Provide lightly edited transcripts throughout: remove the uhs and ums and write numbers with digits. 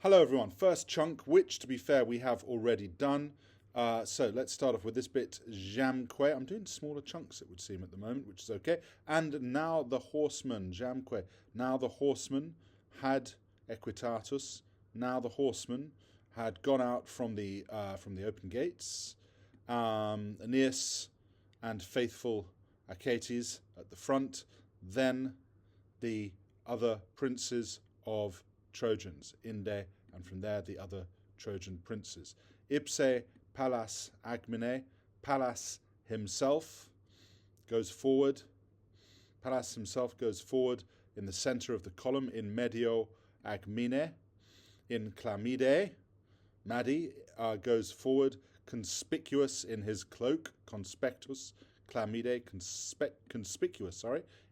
Hello everyone, first chunk, which to be fair we have already done. So let's start off with this bit, Jamque. I'm doing smaller chunks it would seem at the moment, which is okay. And now the horseman, Jamque. Now the horseman had equitatus. Now the horseman had gone out from the open gates. Aeneas and faithful Achates at the front. Then the other princes of Trojans, Inde, and from there the other Trojan princes. Ipse Pallas Agmine, Pallas himself goes forward. Pallas himself goes forward in the center of the column, in medio Agmine, in Chlamyde. Madi goes forward, conspicuous in his cloak, conspectus, Chlamyde, conspicuous,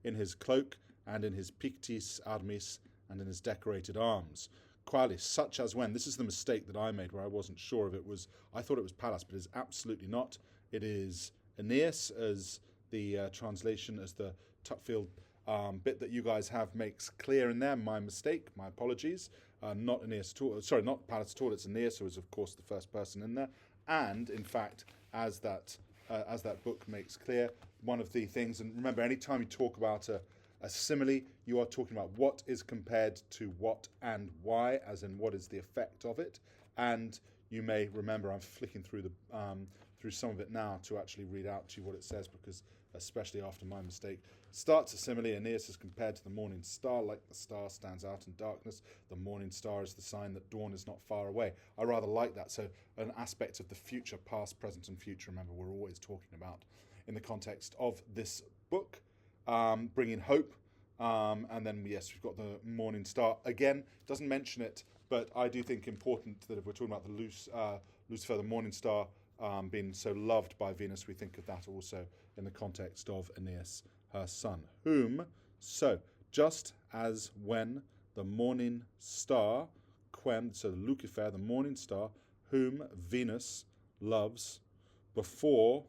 in his cloak and in his pictis armis, and in his decorated arms. Qualis, such as when. This is the mistake that I made where I wasn't sure if it was, I thought it was Pallas, but it is absolutely not. It is Aeneas, as the translation, as the Tutfield bit that you guys have makes clear in there. My mistake, my apologies. Not Aeneas at all, sorry, not Pallas at all, it's Aeneas, who is of course the first person in there. And in fact, as that book makes clear, one of the things, and remember, anytime you talk about a simile, you are talking about what is compared to what and why, as in what is the effect of it. And you may remember, I'm flicking through through some of it now to actually read out to you what it says, because especially after my mistake. Starts a simile. Aeneas is compared to the morning star. Like the star stands out in darkness, the morning star is the sign that dawn is not far away. I rather like that. So an aspect of the future, past, present, and future. Remember, we're always talking about in the context of this book. Bringing hope, and then yes, we've got the morning star again. Doesn't mention it, but I do think important that if we're talking about the Lucifer, the morning star, being so loved by Venus, we think of that also in the context of Aeneas, her son, whom, so just as when the morning star, quem, so Lucifer, the morning star, whom Venus loves before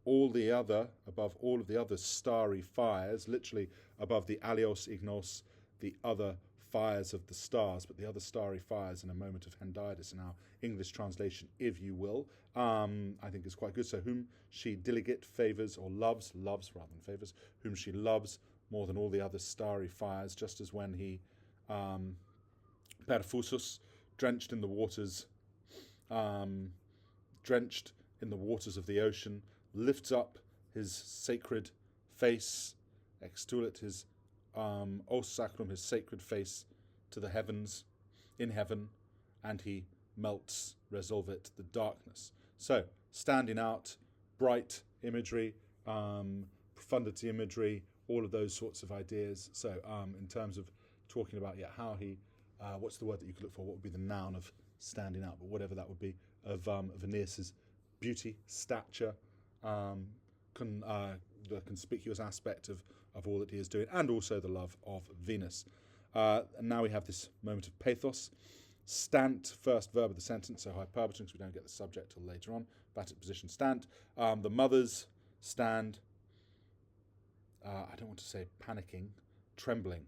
above all of the other starry fires, literally above the alios ignos, the other fires of the stars, but the other starry fires in a moment of Hendiadys in our English translation, if you will, I think is quite good. So whom she diligate, favours, or loves rather than favours, whom she loves more than all the other starry fires, just as when he, Perfusus, drenched in the waters of the ocean, lifts up his sacred face, extulit his os sacrum, his sacred face, to the heavens, in heaven, and he melts, resolvit, the darkness. So, standing out, bright imagery, profundity imagery, all of those sorts of ideas. So, in terms of talking about, how he, what's the word that you could look for? What would be the noun of standing out? But whatever that would be, of Aeneas's beauty, stature, the conspicuous aspect of all that he is doing, and also the love of Venus. And now we have this moment of pathos. Stant, first verb of the sentence, so hyperbaton, because we don't get the subject till later on. Batic position, stant. The mothers stand, I don't want to say panicking, trembling.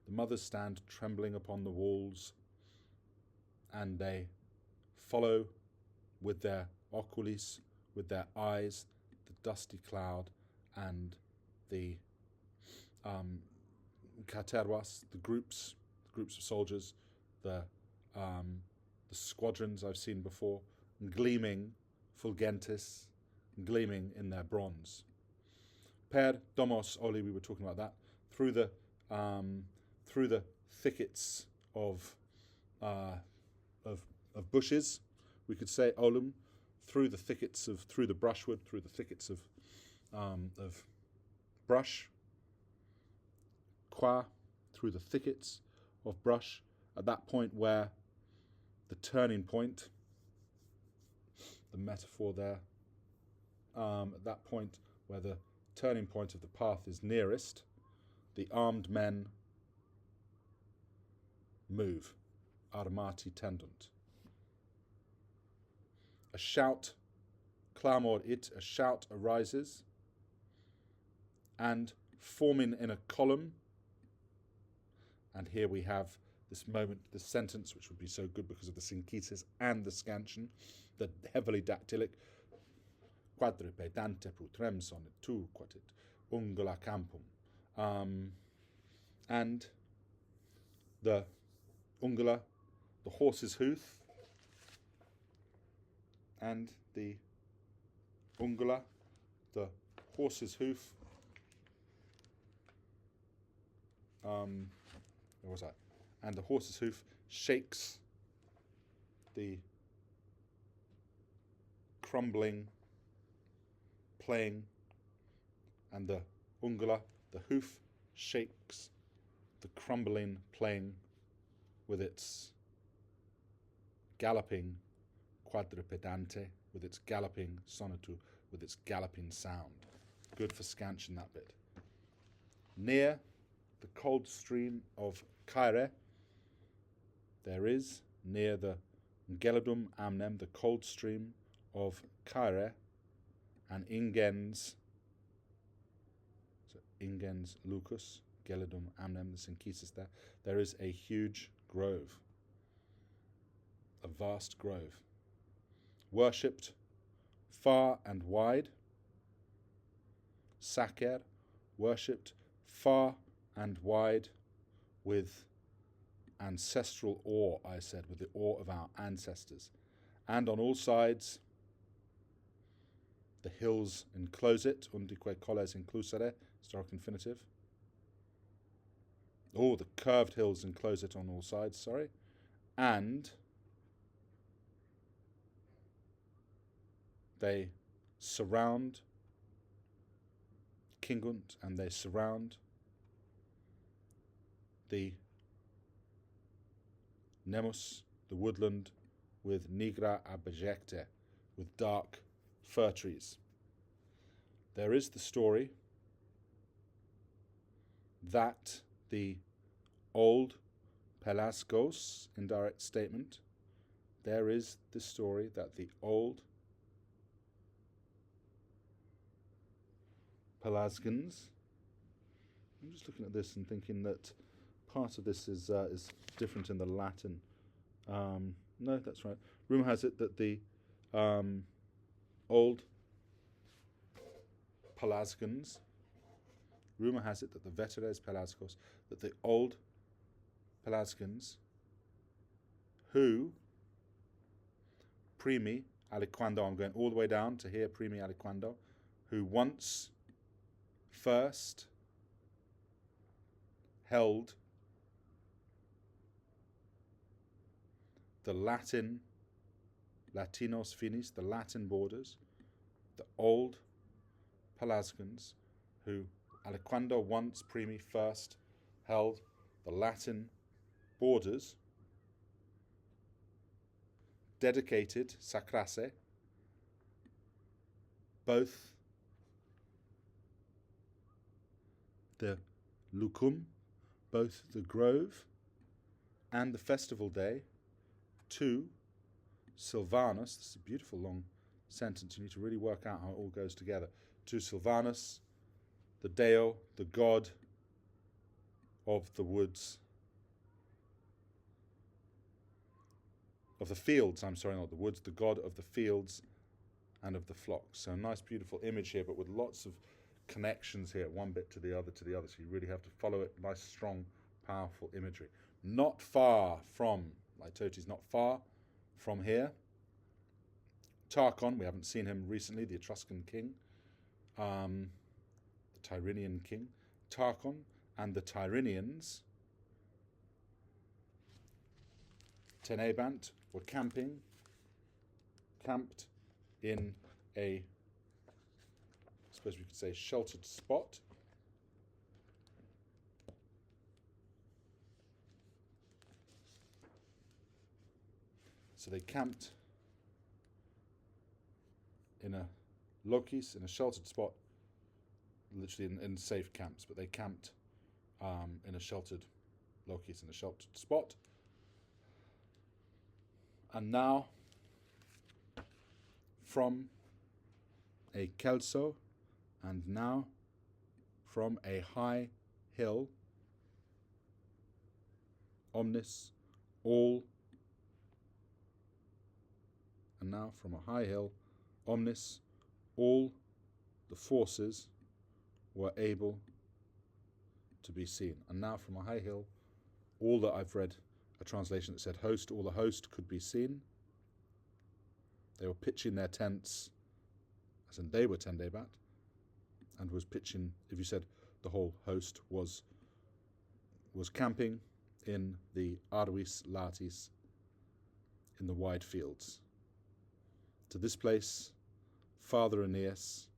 The mothers stand trembling upon the walls, and they follow with their oculis, with their eyes, the dusty cloud and the caterwas, the groups of soldiers, the squadrons I've seen before, gleaming, fulgentis, gleaming in their bronze. Per domos oli, we were talking about that, through the thickets of bushes, we could say olum, through the brushwood, through the thickets of brush, qua, through the thickets of brush, at that point where the turning point, the metaphor there, at that point where the turning point of the path is nearest, the armed men move, armati tendunt. A shout, clamor it, a shout arises, and forming in a column, and here we have this moment, this sentence, which would be so good because of the synthesis and the scansion, the heavily dactylic, quadripedante putrem sonnet tu quatit ungula campum, and the ungula, the horse's hoof, and the ungula, the horse's hoof. Where was I? And the horse's hoof shakes the crumbling playing, and the ungula, the hoof, shakes the crumbling playing with its galloping quadripedante, with its galloping sonato, with its galloping sound. Good for scansion, that bit. Near the cold stream of Caire, there is, near the Gelidum Amnem, the cold stream of Caire, and Ingens, so Ingens Lucus, Gelidum Amnem, the synthesis there is a huge grove, a vast grove, worshipped far and wide. Saker, worshipped far and wide with ancestral awe, I said, with the awe of our ancestors. And on all sides, the hills enclose it, undique colles inclusere, historic infinitive. Oh, the curved hills enclose it on all sides, sorry. And they surround Kingunt, and they surround the Nemus, the woodland, with nigra abjecte, with dark fir trees. There is the story that the old Pelasgos, indirect statement, there is the story that the old Pelasgans, I'm just looking at this and thinking that part of this is different in the Latin. No, that's right. Rumour has it that the old Pelasgans, rumour has it that the Veteres Pelasgos, that the old Pelasgans, who primi aliquando, I'm going all the way down to here, primi aliquando, who once first held the Latinos finis, the Latin borders, the old Pelasgans, who aliquando once primi first held the Latin borders, dedicated sacrasse both the lucum, both the grove and the festival day, to Silvanus. This is a beautiful long sentence. You need to really work out how it all goes together. To Silvanus, the deo, the god of the woods, of the fields, I'm sorry, not the woods, the god of the fields and of the flocks. So a nice, beautiful image here, but with lots of connections here, one bit to the other, so you really have to follow it. Nice, strong, powerful imagery. Not far from, Lytotes, not far from here, Tarchon, we haven't seen him recently, the Etruscan king, the Tyrrhenian king, Tarchon and the Tyrrhenians, Tenebant, were camped in a, I suppose we could say, sheltered spot. So they camped in a lokis, in a sheltered spot, literally in safe camps, but they camped in a sheltered lokis, in a sheltered spot. And now, from a kelso, and now from a high hill omnis, all. And now from a high hill, omnis, all the forces were able to be seen. And now from a high hill, all that I've read a translation that said host, all the host could be seen. They were pitching their tents, as in they were Tendebat, and was pitching, if you said the whole host was camping in the Arduis Latis, in the wide fields. To this place, Father Aeneas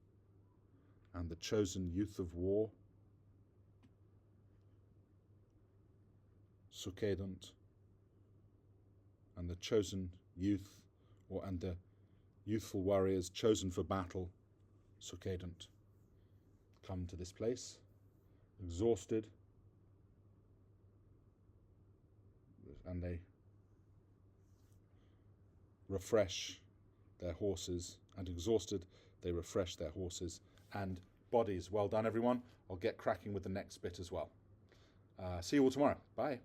and the chosen youth of war succedunt, and the chosen youth, and the youthful warriors chosen for battle, succedunt, come to this place, exhausted, and they refresh their horses, and exhausted, they refresh their horses and bodies. Well done, everyone. I'll get cracking with the next bit as well. See you all tomorrow. Bye.